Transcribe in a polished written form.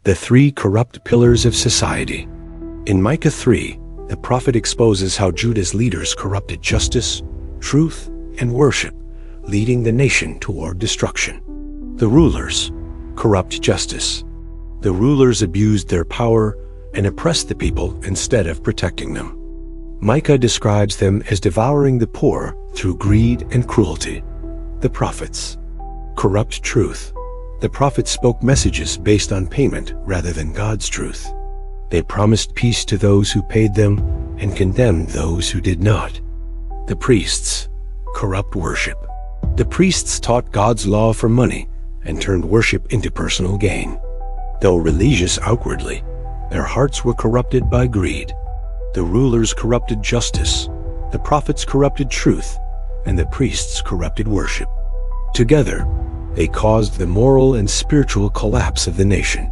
The three corrupt pillars of society. In Micah 3, the prophet exposes how Judah's leaders corrupted justice, truth, and worship, leading the nation toward destruction. The rulers corrupt justice. The rulers abused their power and oppressed the people instead of protecting them. Micah describes them as devouring the poor through greed and cruelty. The prophets corrupt truth. The prophets spoke messages based on payment rather than God's truth. They promised peace to those who paid them and condemned those who did not. The priests corrupt worship. The priests taught God's law for money and turned worship into personal gain. Though religious outwardly, their hearts were corrupted by greed. The rulers corrupted justice, the prophets corrupted truth, and the priests corrupted worship. Together, they caused the moral and spiritual collapse of the nation.